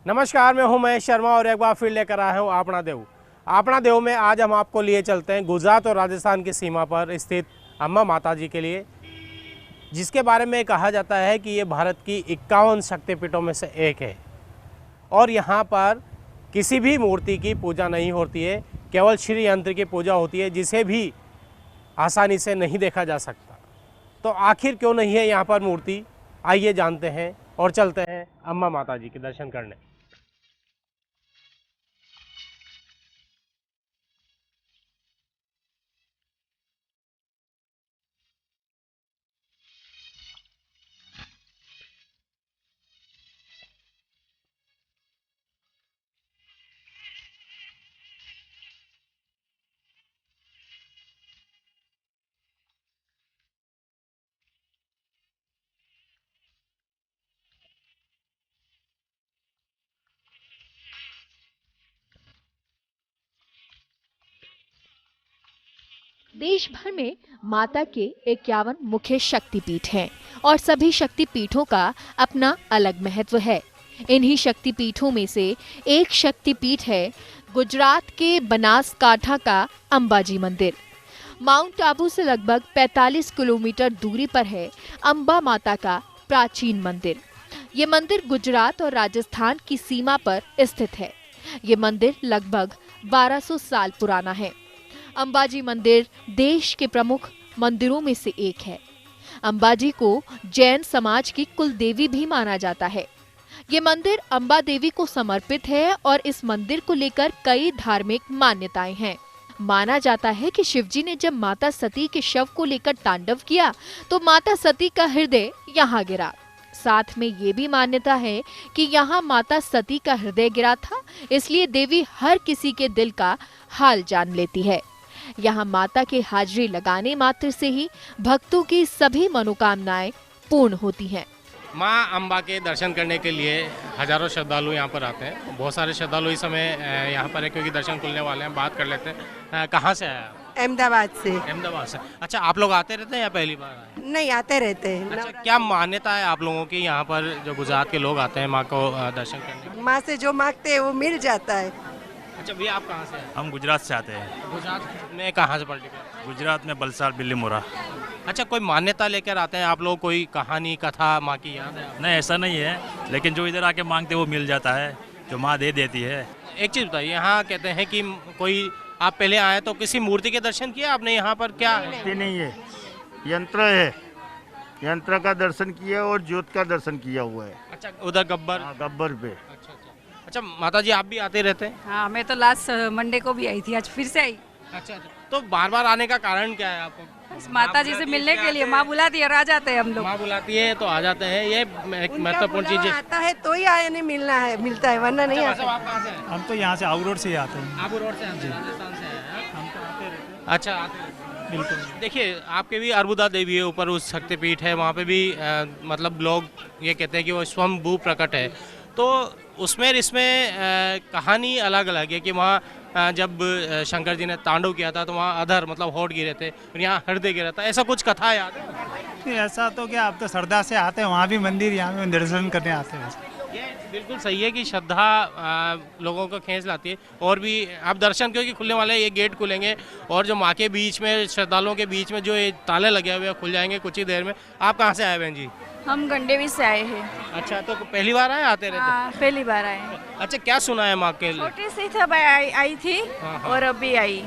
नमस्कार, मैं हूं महेश शर्मा और एक बार फिर लेकर आया हूं आपना देव। आपना देव में आज हम आपको लिए चलते हैं गुजरात और राजस्थान की सीमा पर स्थित अम्बा माता जी के लिए, जिसके बारे में कहा जाता है कि ये भारत की 51 शक्तिपीठों में से एक है और यहाँ पर किसी भी मूर्ति की पूजा नहीं होती है, केवल श्री यंत्र की पूजा होती है, जिसे भी आसानी से नहीं देखा जा सकता। तो आखिर क्यों नहीं है यहाँ पर मूर्ति, आइए जानते हैं और चलते हैं अम्बा माता जी के दर्शन करने। देश भर में माता के 51 मुख्य शक्तिपीठ हैं और सभी शक्तिपीठों का अपना अलग महत्व है। इन्हीं शक्तिपीठों में से एक शक्तिपीठ है गुजरात के बनासकांठा का अंबाजी मंदिर। माउंट आबू से लगभग 45 किलोमीटर दूरी पर है अंबा माता का प्राचीन मंदिर। ये मंदिर गुजरात और राजस्थान की सीमा पर स्थित है। ये मंदिर लगभग 1200 साल पुराना है। अंबाजी मंदिर देश के प्रमुख मंदिरों में से एक है। अंबाजी को जैन समाज की कुल देवी भी माना जाता है। ये मंदिर अंबा देवी को समर्पित है और इस मंदिर को लेकर कई धार्मिक मान्यताएं हैं। माना जाता है कि शिवजी ने जब माता सती के शव को लेकर तांडव किया तो माता सती का हृदय यहाँ गिरा। साथ में ये भी मान्यता है कि यहाँ माता सती का हृदय गिरा था, इसलिए देवी हर किसी के दिल का हाल जान लेती है। यहाँ माता के हाजिरी लगाने मात्र से ही भक्तों की सभी मनोकामनाएं पूर्ण होती हैं। माँ अम्बा के दर्शन करने के लिए हजारों श्रद्धालु यहाँ पर आते हैं। बहुत सारे श्रद्धालु इस समय यहाँ पर है क्योंकि दर्शन खुलने वाले हैं। बात कर लेते हैं, कहाँ से आया? अहमदाबाद से। अहमदाबाद से। अच्छा, आप लोग आते रहते हैं या पहली बार आए? नहीं, आते रहते हैं। अच्छा, क्या मान्यता है आप लोगों की यहाँ पर जो गुजरात के लोग आते हैं माँ को दर्शन करने? माँ से जो मांगते हैं वो मिल जाता है। अच्छा भैया, आप कहाँ से हैं? हम गुजरात से आते हैं। गुजरात में कहाँ से पर्टिकुलर? गुजरात में बलसाड़ बिल्लीमोरा। अच्छा, कोई मान्यता लेकर आते हैं आप लोग? कोई कहानी कथा माँ की याद है? नहीं, ऐसा नहीं है, लेकिन जो इधर आके मांगते वो मिल जाता है, जो माँ दे देती है। एक चीज़ बताइए, यहाँ कहते हैं कि कोई आप पहले आए तो किसी मूर्ति के दर्शन किया आपने? यहाँ पर क्या मूर्ति नहीं है, यंत्र है। यंत्र का दर्शन किया और ज्योत का दर्शन किया हुआ है। अच्छा, उधर गब्बर। हाँ, गब्बर पे। अच्छा अच्छा। अच्छा माता जी, आप भी आते रहते हैं? हाँ, मैं तो लास्ट मंडे को भी आई थी, आज फिर से आई। अच्छा अच्छा। तो बार बार आने का कारण क्या है आपको? बस माता जी से मिलने के लिए। माँ बुलाती है और आ जाते हैं हम लोग। माँ बुलाती है तो आ जाते हैं, ये एक महत्वपूर्ण चीज है। आता है तो ही आए नहीं मिलना है, मिलता है, वरना नहीं आता। आप कहाँ से हैं? हम तो यहाँ से आउट रोड से ही आते हैं। आबू रोड से हैं, राजस्थान से हैं? हम तो आते रहते हैं। अच्छा, आते हैं। बिल्कुल। देखिए, आपके भी अर्बुदा देवी है ऊपर, उस शक्तिपीठ है, वहाँ पे भी मतलब लोग ये कहते हैं कि वो स्वयंभू प्रकट है। तो उसमें इसमें कहानी अलग अलग है कि वहाँ जब शंकर जी ने तांडव किया था तो वहाँ अधर मतलब होठ गिरे थे और यहाँ हृदय गिरा था। ऐसा कुछ कथा याद है? नहीं, ऐसा तो क्या, आप तो श्रद्धा से आते हैं, वहाँ भी मंदिर, यहाँ भी दर्शन करने आते हैं। ये बिल्कुल सही है कि श्रद्धा लोगों को खींच लाती है। और भी आप दर्शन, क्योंकि खुलने वाले हैं, ये गेट खुलेंगे और जो माँ के बीच में, श्रद्धालुओं के बीच में जो ये ताले लगे हुए हैं खुल जाएंगे कुछ ही देर में। आप कहाँ से आए बहन जी? हम गंडेवी से आए हैं। अच्छा, तो पहली बार आए, आते रहते? हाँ, पहली बार आए हैं। अच्छा, क्या सुना है माँ के लिए? छोटी सी तब आई थी और अभी आई।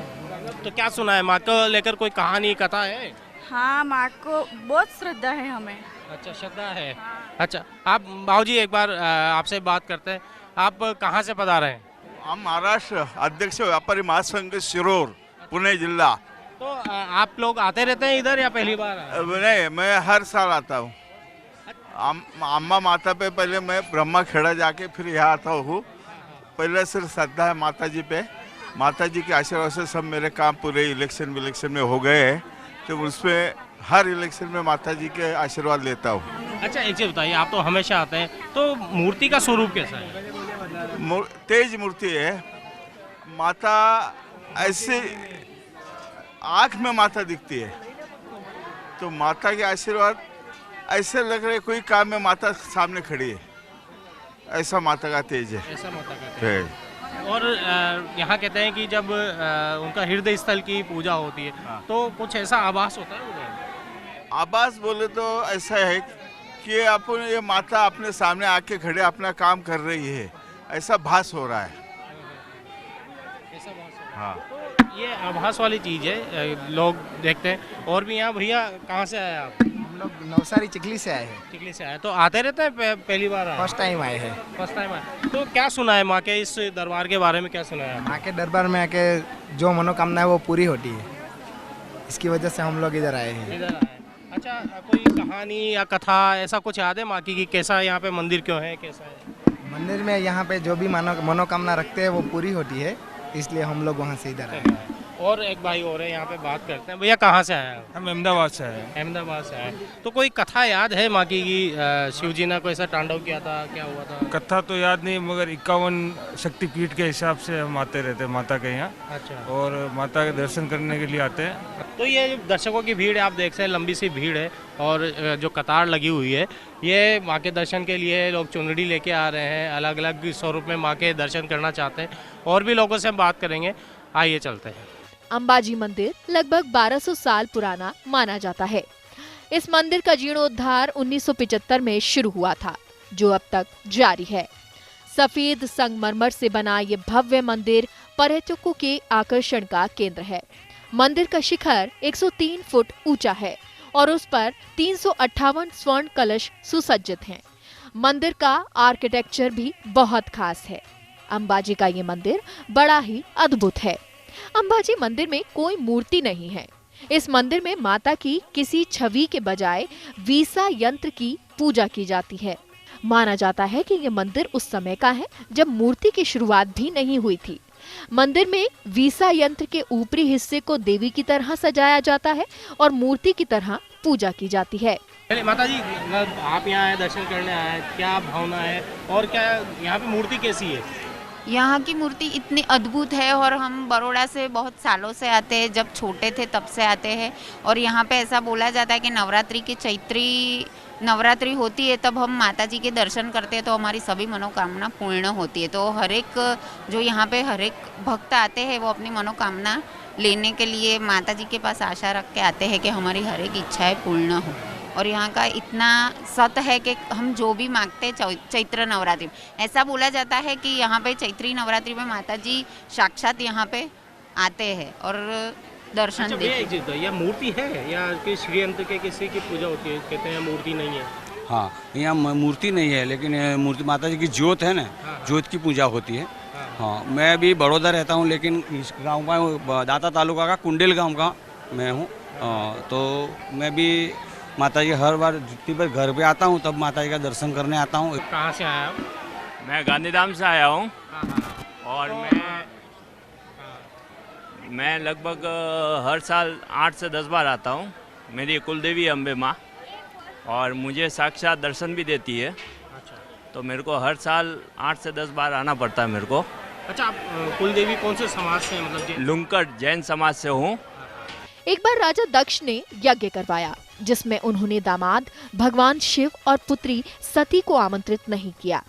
तो क्या सुना है माँ को लेकर? कोई कहानी कथा है? हाँ, माँ को बहुत श्रद्धा है हमें। अच्छा, श्रद्धा है। अच्छा, आप बाबूजी एक बार आपसे बात करते हैं। आप कहाँ से पधारे हैं? हम महाराष्ट्र अध्यक्ष व्यापारी महासंघ शिरोर, पुणे जिला। तो आप लोग आते रहते हैं इधर या पहली बार आए? नहीं, मैं हर साल आता हूँ। अम्बा माता पे पहले मैं ब्रह्मा खेड़ा जाके फिर यहाँ आता हूँ। पहले सिर्फ श्रद्धा है माता जी पे। माता जी के आशीर्वाद से सब मेरे काम पूरे इलेक्शन में हो गए हैं, तो उसमें हर इलेक्शन में माता जी के आशीर्वाद लेता हूँ। अच्छा, एक चीज़ बताइए, आप तो हमेशा आते हैं, तो मूर्ति का स्वरूप कैसा है? तेज मूर्ति है। माता ऐसे आँख में माता दिखती है, तो माता के आशीर्वाद ऐसे लग रहे कोई काम में माता सामने खड़ी है। ऐसा माता का तेज है। ऐसा माता का है। और यहाँ कहते हैं कि जब उनका हृदय स्थल की पूजा होती है तो कुछ ऐसा आभास होता है उधर? आवाज बोले तो ऐसा है कि अपन ये माता अपने सामने आके खड़े अपना काम कर रही है, ऐसा भास हो रहा है। ऐसा आभास होता है। हाँ, तो ये आभास वाली चीज़ है, लोग देखते हैं। और भी यहाँ भैया कहाँ से आए आप? हम लोग नवसारी चिखली से आए हैं। चिखली से आए, तो आते रहते हैं? पहली बार आए? फर्स्ट टाइम आए हैं। फर्स्ट टाइम आए। तो क्या सुना है माँ के इस दरबार के बारे में, क्या सुना है? माँ के दरबार में आके जो मनोकामना है वो पूरी होती है, इसकी वजह से हम लोग इधर आए हैं। इधर आए। अच्छा, कोई कहानी या कथा ऐसा कुछ याद है माँ की कि कैसा यहाँ पे मंदिर क्यों है, कैसा है? मंदिर में यहाँ पे जो भी मनोकामना रखते हैं वो पूरी होती है, इसलिए हम लोग वहाँ से इधर आए हैं। और एक भाई और है यहाँ पे, बात करते हैं। भैया कहाँ से आए आप? हम अहमदाबाद से आए। अहमदाबाद से आए। तो कोई कथा याद है माँ की शिव जी ने कोई ऐसा तांडव किया था, क्या हुआ था? कथा तो याद नहीं, मगर 51 शक्तिपीठ के हिसाब से हम आते रहते हैं माता के यहाँ, अच्छा। और माता के दर्शन करने के लिए आते हैं। तो ये दर्शकों की भीड़ आप देख सकते हैं, लंबी सी भीड़ है और जो कतार लगी हुई है, ये माँ के दर्शन के लिए लोग चुनरी लेके आ रहे हैं, अलग अलग स्वरूप में माँ के दर्शन करना चाहते हैं। और भी लोगों से हम बात करेंगे, आइए चलते हैं। अंबाजी मंदिर लगभग 1200 साल पुराना माना जाता है। इस मंदिर का जीर्णोद्धार 1975 में शुरू हुआ था, जो अब तक जारी है। सफेद संगमरमर से बना ये भव्य मंदिर पर्यटकों के आकर्षण का केंद्र है। मंदिर का शिखर 103 फुट ऊंचा है और उस पर 358 स्वर्ण कलश सुसज्जित हैं। मंदिर का आर्किटेक्चर भी बहुत खास है। अंबाजी का ये मंदिर बड़ा ही अद्भुत है। अंबाजी मंदिर में कोई मूर्ति नहीं है। इस मंदिर में माता की किसी छवि के बजाय वीसा यंत्र की पूजा की जाती है। माना जाता है कि यह मंदिर उस समय का है जब मूर्ति की शुरुआत भी नहीं हुई थी। मंदिर में वीसा यंत्र के ऊपरी हिस्से को देवी की तरह सजाया जाता है और मूर्ति की तरह पूजा की जाती है। पहले माता जी, आप यहाँ आए, दर्शन करने आए, क्या भावना है और क्या यहाँ पे मूर्ति कैसी है? यहाँ की मूर्ति इतनी अद्भुत है और हम बड़ौदा से बहुत सालों से आते हैं, जब छोटे थे तब से आते हैं। और यहाँ पे ऐसा बोला जाता है कि नवरात्रि की चैत्री नवरात्रि होती है तब हम माता जी के दर्शन करते हैं तो हमारी सभी मनोकामना पूर्ण होती है। तो हर एक जो यहाँ पे हर एक भक्त आते हैं वो अपनी मनोकामना लेने के लिए माता जी के पास आशा रख के आते हैं कि हमारी हर एक इच्छाएं पूर्ण हो। और यहाँ का इतना सत्य है कि हम जो भी मांगते हैं चैत्र नवरात्रि में, ऐसा बोला जाता है कि यहाँ पे चैत्री नवरात्रि में माता जी साक्षात यहाँ पे आते हैं और दर्शन अच्छा, देते हैं। यह मूर्ति है या कि श्रीयंत्र के किसी की पूजा होती है? कहते हैं मूर्ति नहीं है। हाँ, यहाँ मूर्ति नहीं है, लेकिन मूर्ति माता जी की ज्योत है ना, ज्योत की पूजा होती है। हाँ, मैं भी बड़ौदा रहता हूँ, लेकिन इस गाँव का दाता तालुका का कुंडेल गाँव का मैं हूँ। तो मैं भी माता जी हर बार जितनी बार घर पे आता हूँ तब माता जी का दर्शन करने आता हूँ। कहाँ से आया आप? मैं गांधीधाम से आया हूँ और मैं लगभग हर साल 8 से 10 बार आता हूँ। मेरी कुलदेवी अम्बे माँ और मुझे साक्षात दर्शन भी देती है। तो मेरे को हर साल 8 से 10 बार आना पड़ता है मेरे को। अच्छा, आप कुलदेवी कौन से समाज से, मतलब लुंकट जैन समाज से हूँ। एक बार राजा दक्ष ने यज्ञ करवाया जिसमें उन्होंने दामाद भगवान शिव और पुत्री सती को आमंत्रित नहीं किया।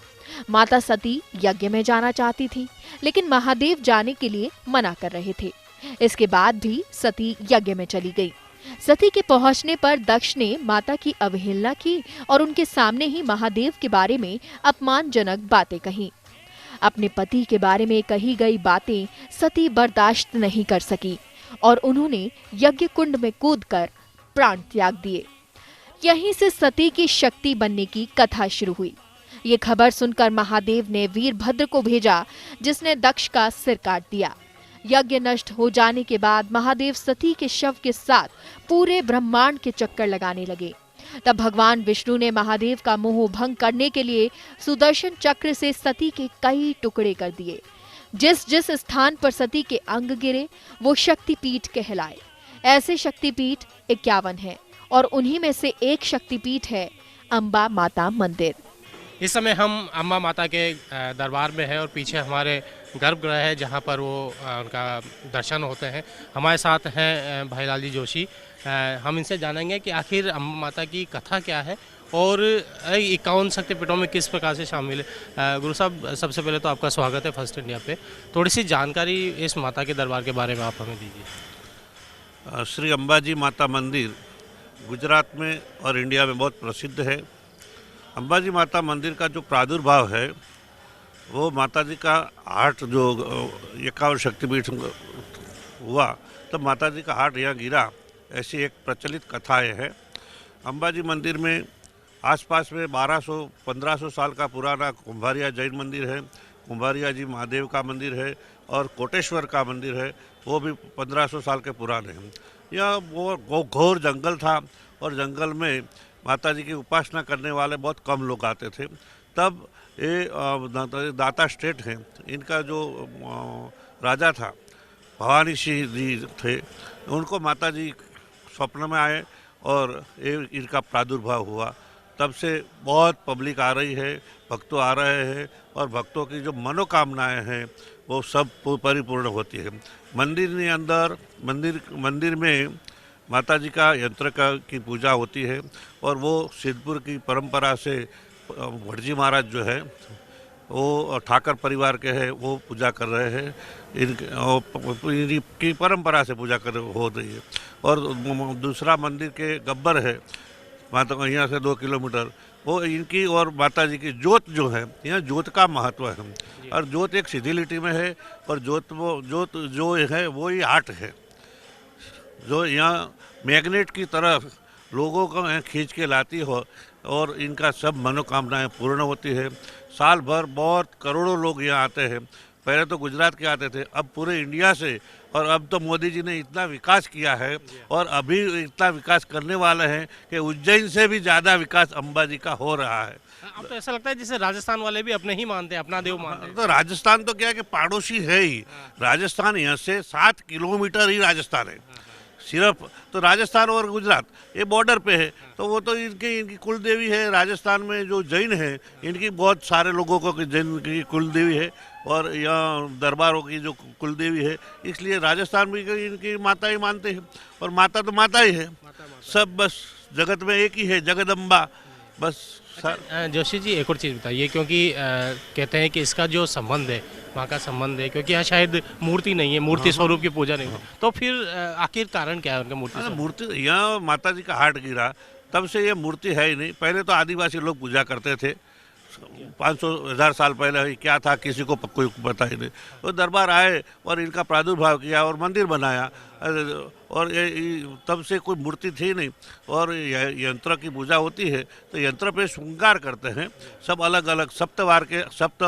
माता सती यज्ञ में जाना चाहती थी, लेकिन महादेव जाने के लिए मना कर रहे थे। इसके बाद भी सती यज्ञ में चली गई। सती के पहुंचने पर दक्ष ने माता की अवहेलना की और उनके सामने ही महादेव के बारे में अपमानजनक बातें कही। अपने पति के बारे में कही गई बातें सती बर्दाश्त नहीं कर सकी और उन्होंने यज्ञ कुंड में कूदकर प्राण त्याग दिए। यहीं से सती की शक्ति बनने की कथा शुरू हुई। ये खबर सुनकर महादेव ने वीरभद्र को भेजा, जिसने दक्ष का सिर काट दिया। यज्ञ नष्ट हो जाने के बाद महादेव सती के शव के साथ पूरे ब्रह्मांड के चक्कर लगाने लगे। तब भगवान विष्णु ने महादेव का मोह भंग करने के लिए सुदर्शन चक्र से सती के कई टुकड़े कर दिए। जिस जिस स्थान पर सती के अंग गिरे वो शक्तिपीठ कहलाए। ऐसे शक्तिपीठ 51 हैं और उन्हीं में से एक शक्तिपीठ है अंबा माता मंदिर। इस समय हम अम्बा माता के दरबार में हैं और पीछे हमारे गर्भगृह है जहां पर वो उनका दर्शन होते हैं। हमारे साथ हैं भाईलाल जी जोशी। हम इनसे जानेंगे कि आखिर अम्बा माता की कथा क्या है और 51 शक्तिपीठों में किस प्रकार से शामिल है। गुरु साहब, सबसे पहले तो आपका स्वागत है फर्स्ट इंडिया पे। थोड़ी सी जानकारी इस माता के दरबार के बारे में आप हमें दीजिए। श्री अंबाजी माता मंदिर गुजरात में और इंडिया में बहुत प्रसिद्ध है। अंबाजी माता मंदिर का जो प्रादुर्भाव है वो माता जी का हार्ट जो 51 शक्तिपीठ हुआ तब माता जी का हार्ट यहाँ गिरा, ऐसी एक प्रचलित कथाएँ है। अंबाजी मंदिर में आसपास में 1200-1500 साल का पुराना कुंभारिया जैन मंदिर है, कुंभारिया जी महादेव का मंदिर है और कोटेश्वर का मंदिर है, वो भी 1500 साल के पुराने हैं। यह वो घोर जंगल था और जंगल में माता जी की उपासना करने वाले बहुत कम लोग आते थे। तब ये दाता स्टेट है, इनका जो राजा था भवानी सिंह जी थे, उनको माता जी स्वप्न में आए और ये इनका प्रादुर्भाव हुआ। तब से बहुत पब्लिक आ रही है, भक्तों आ रहे हैं और भक्तों की जो मनोकामनाएं हैं वो सब परिपूर्ण होती है। मंदिर में माता जी का यंत्र की पूजा होती है और वो सिद्धपुर की परंपरा से भटजी महाराज जो है वो ठाकर परिवार के हैं, वो पूजा कर रहे हैं। इनकी परंपरा से पूजा कर हो रही है। और दूसरा मंदिर के गब्बर है माता, यहाँ से 2 किलोमीटर, वो इनकी और माता जी की जोत जो है, यहाँ जोत का महत्व है। और जोत एक सीधी लिटी में है और जोत जो है वो ही हार्ट है, जो यहाँ मैग्नेट की तरफ लोगों को खींच के लाती हो और इनका सब मनोकामनाएं पूर्ण होती है। साल भर बहुत करोड़ों लोग यहाँ आते हैं। पहले तो गुजरात के आते थे, अब पूरे इंडिया से, और अब तो मोदी जी ने इतना विकास किया है और अभी इतना विकास करने वाले हैं कि उज्जैन से भी ज़्यादा विकास अंबाजी का हो रहा है। अब तो ऐसा लगता है जैसे राजस्थान वाले भी अपने ही मानते हैं, अपना देव मानते हैं। तो राजस्थान तो क्या है कि पड़ोसी है ही। राजस्थान यहाँ से 7 किलोमीटर ही राजस्थान है सिर्फ। तो राजस्थान और गुजरात ये बॉर्डर पे है, तो वो तो इनकी कुल देवी है। राजस्थान में जो जैन है, इनकी बहुत सारे लोगों को जैन की कुल देवी है और यहाँ दरबारों की जो कुल देवी है, इसलिए राजस्थान भी इनकी माता ही मानते हैं। और माता तो माता ही है, सब बस जगत में एक ही है, जगदम्बा बस। जोशी जी, एक और चीज़ बताइए, क्योंकि कहते हैं कि इसका जो संबंध है, वहाँ का संबंध है, क्योंकि यहाँ शायद मूर्ति नहीं है, मूर्ति स्वरूप की पूजा नहीं है, तो फिर आखिर कारण क्या है उनका मूर्ति? यहाँ माता जी का हार्ट गिरा तब से ये मूर्ति है ही नहीं। पहले तो आदिवासी लोग पूजा करते थे, 500-1000 साल पहले क्या था किसी को कोई पता ही नहीं। वो दरबार आए और इनका प्रादुर्भाव किया और मंदिर बनाया, और तब से कोई मूर्ति थी नहीं। और यंत्र की पूजा होती है तो यंत्र पे श्रृंगार करते हैं, सब अलग अलग सप्तवार के सप्त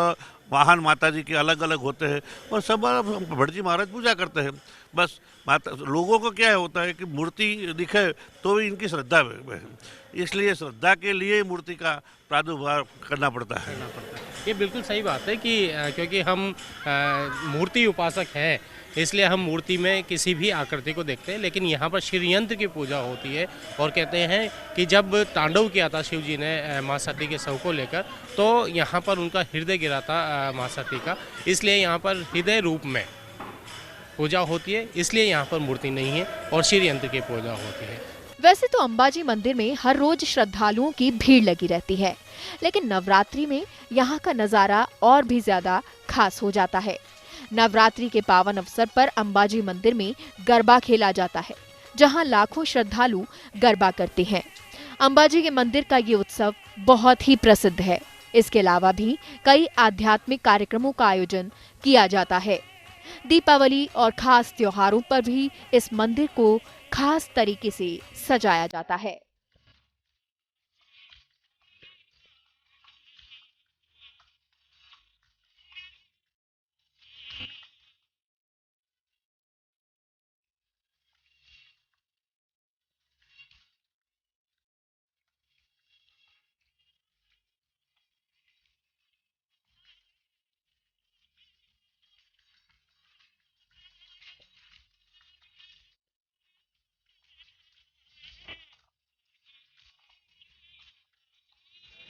वाहन माता जी के अलग अलग होते हैं और सब भटजी महाराज पूजा करते हैं। बस माता लोगों को क्या होता है कि मूर्ति दिखे तो भी इनकी श्रद्धा है, इसलिए श्रद्धा के लिए मूर्ति का प्रादुर्भाव करना पड़ता है। ये बिल्कुल सही बात है कि क्योंकि हम मूर्ति उपासक हैं, इसलिए हम मूर्ति में किसी भी आकृति को देखते हैं, लेकिन यहाँ पर श्रीयंत्र की पूजा होती है। और कहते हैं कि जब तांडव किया था शिव जी ने माँ सती के शव को लेकर, तो यहाँ पर उनका हृदय गिरा था माँ सती का, इसलिए यहाँ पर हृदय रूप में पूजा होती है, इसलिए यहाँ पर मूर्ति नहीं है और श्रीयंत्र की पूजा होती है। वैसे तो अंबाजी मंदिर में हर रोज श्रद्धालुओं की भीड़ लगी रहती है, लेकिन नवरात्रि में यहाँ का नजारा और भी ज्यादा खास हो जाता है। नवरात्रि के पावन अवसर पर अंबाजी मंदिर में गरबा खेला जाता है, जहाँ लाखों श्रद्धालु गरबा करते हैं। अंबाजी के मंदिर का ये उत्सव बहुत ही प्रसिद्ध है। इसके अलावा भी कई आध्यात्मिक कार्यक्रमों का आयोजन किया जाता है। दीपावली और खास त्योहारों पर भी इस मंदिर को खास तरीके से सजाया जाता है।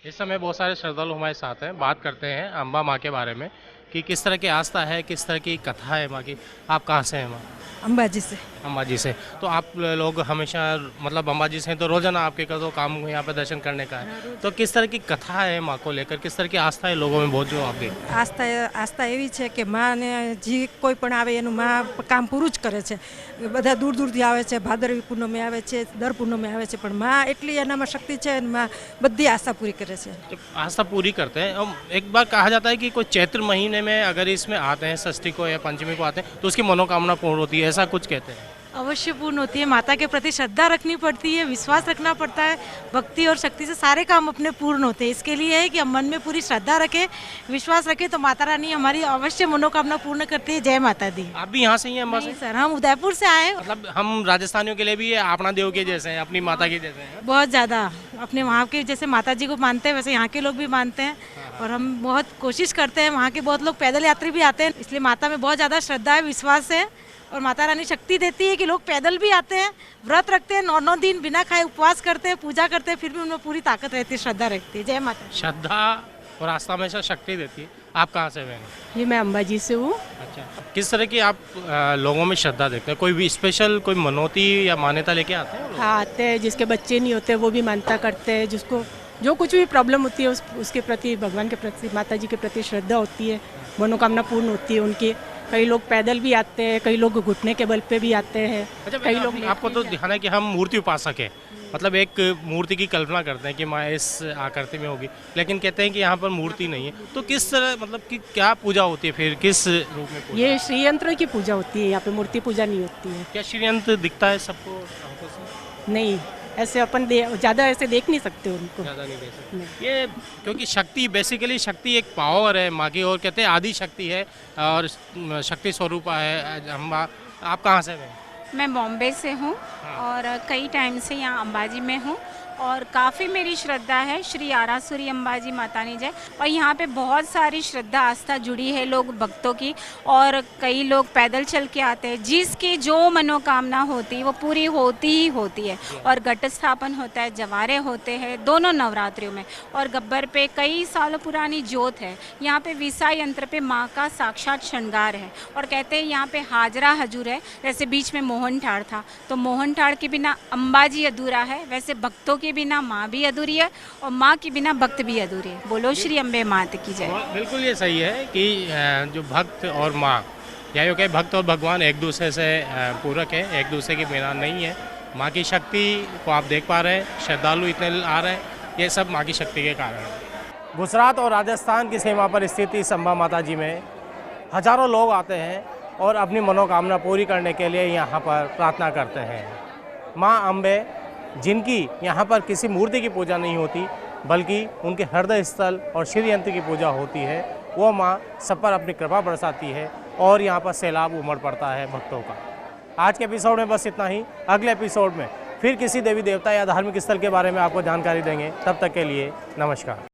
इस समय बहुत सारे श्रद्धालु हमारे साथ हैं, बात करते हैं अम्बा माँ के बारे में कि किस तरह की आस्था है, किस तरह की कथा है माँ की। आप कहाँ से हैं माँ? अंबाजी से। अंबाजी से। तो आप लोग हमेशा मतलब अंबाजी से हैं तो रोजाना आपके का तो काम यहाँ पे दर्शन करने का है, तो किस तरह की कथा है माँ को लेकर, किस तरह की आस्था है लोगों में बहुत जो आपकी? આસ્થા એવી છે કે માને જે કોઈ પણ આવે એનું માં કામ પૂરું જ કરે છે. બધા દૂર દૂરથી આવે છે, ભાદરવી પૂનમે આવે છે, દર પૂનમે આવે છે, પણ માં એટલી એનામાં શક્તિ છે અને માં બધી આસ્થા પૂરી કરે છે. तो आस्था पूरी करते हैं। एक बार कहा जाता है कि कोई चैत्र महीने में अगर इसमें आते हैं, षष्ठी को या पंचमी को आते हैं, तो उसकी मनोकामना पूर्ण होती है, ऐसा कुछ कहते हैं। अवश्य पूर्ण होती है। माता के प्रति श्रद्धा रखनी पड़ती है, विश्वास रखना पड़ता है। भक्ति और शक्ति से सारे काम अपने पूर्ण होते हैं। इसके लिए है कि हम मन में पूरी श्रद्धा रखें, विश्वास रखें, तो माता रानी हमारी अवश्य मनोकामना पूर्ण करती है। जय माता दी। आप भी यहाँ से ही हैं अम्बा से? सर, हम उदयपुर से आए। मतलब हम राजस्थानियों के लिए भी ये अपना देव के जैसे हैं, अपनी माता के जैसे हैं। बहुत ज़्यादा अपने वहाँ के जैसे माता जी को मानते हैं वैसे यहाँ के लोग भी मानते हैं, और हम बहुत कोशिश करते हैं। वहाँ के बहुत लोग पैदल यात्री भी आते हैं, इसलिए माता में बहुत ज़्यादा श्रद्धा है, विश्वास है, और माता रानी शक्ति देती है कि लोग पैदल भी आते हैं, व्रत रखते हैं, 9 दिन बिना खाए उपवास करते हैं, पूजा करते हैं, फिर भी उनमें पूरी ताकत रहती है, श्रद्धा रहती है। जय माता। श्रद्धा और आस्था हमेशा शक्ति देती है। आप कहाँ से हैं? जी, मैं अंबाजी से हूँ। अच्छा, किस तरह की आप लोगों में श्रद्धा देखते हैं? कोई भी स्पेशल कोई मनोती या मान्यता लेके आते हैं? हाँ, आते हैं। जिसके बच्चे नहीं होते वो भी मानता करते हैं, जिसको जो कुछ भी प्रॉब्लम होती है उसके प्रति, भगवान के प्रति, माता जी के प्रति श्रद्धा होती है, मनोकामना पूर्ण होती है उनकी। कई लोग पैदल भी आते हैं, कई लोग घुटने के बल पे भी आते हैं। अच्छा, कई लोग आपको तो दिखाना है कि हम मूर्ति उपासक है, मतलब एक मूर्ति की कल्पना करते हैं कि माँ इस आकृति में होगी, लेकिन कहते हैं कि यहाँ पर मूर्ति नहीं है। तो किस तरह, मतलब कि क्या पूजा होती है फिर, किस रूप में पूजा? ये श्री यंत्र की पूजा होती है, यहाँ पे मूर्ति पूजा नहीं होती है। क्या श्री यंत्र दिखता है सबको आंखों से? नहीं, ऐसे अपन ज़्यादा ऐसे देख नहीं सकते उनको। ज़्यादा नहीं देख सकते ये, क्योंकि शक्ति बेसिकली शक्ति एक पावर है माँ की, और कहते हैं आदि शक्ति है और शक्ति स्वरूप है अम्बा। आप कहाँ से हैं? मैं बॉम्बे से हूँ और कई टाइम से यहाँ अंबाजी में हूँ, और काफ़ी मेरी श्रद्धा है। श्री आरासुरी अंबाजी माता नी जय। और यहाँ पे बहुत सारी श्रद्धा आस्था जुड़ी है लोग भक्तों की, और कई लोग पैदल चल के आते हैं। जिसकी जो मनोकामना होती है वो पूरी होती ही होती है। और घट स्थापन होता है, जवारे होते हैं दोनों नवरात्रियों में, और गब्बर पे कई सालों पुरानी ज्योत है। यहाँ पे विसा यंत्र पे माँ का साक्षात श्रृंगार है, और कहते हैं यहाँ पे हाजरा हजूर है। जैसे बीच में मोहन ठाड़ था, तो मोहन ठाड़ के बिना अंबाजी अधूरा है, वैसे भक्तों के बिना माँ भी अधूरी है, और माँ के बिना भक्त भी अधूरी है। बोलो श्री अम्बे मात की जय। बिल्कुल ये सही है कि जो भक्त और माँ, या यूँ कहे भक्त और भगवान एक दूसरे से पूरक है, एक दूसरे के बिना नहीं है। माँ की शक्ति को आप देख पा रहे हैं, श्रद्धालु इतने आ रहे हैं, ये सब माँ की शक्ति के कारण है। गुजरात और राजस्थान की सीमा पर स्थित इस अम्बा माता जी में हजारों लोग आते हैं और अपनी मनोकामना पूरी करने के लिए यहाँ पर प्रार्थना करते हैं। माँ अम्बे, जिनकी यहाँ पर किसी मूर्ति की पूजा नहीं होती, बल्कि उनके हृदय स्थल और श्री यंत्र की पूजा होती है, वो माँ सब पर अपनी कृपा बरसाती है और यहाँ पर सैलाब उमड़ पड़ता है भक्तों का। आज के एपिसोड में बस इतना ही। अगले एपिसोड में फिर किसी देवी देवता या धार्मिक स्थल के बारे में आपको जानकारी देंगे। तब तक के लिए नमस्कार।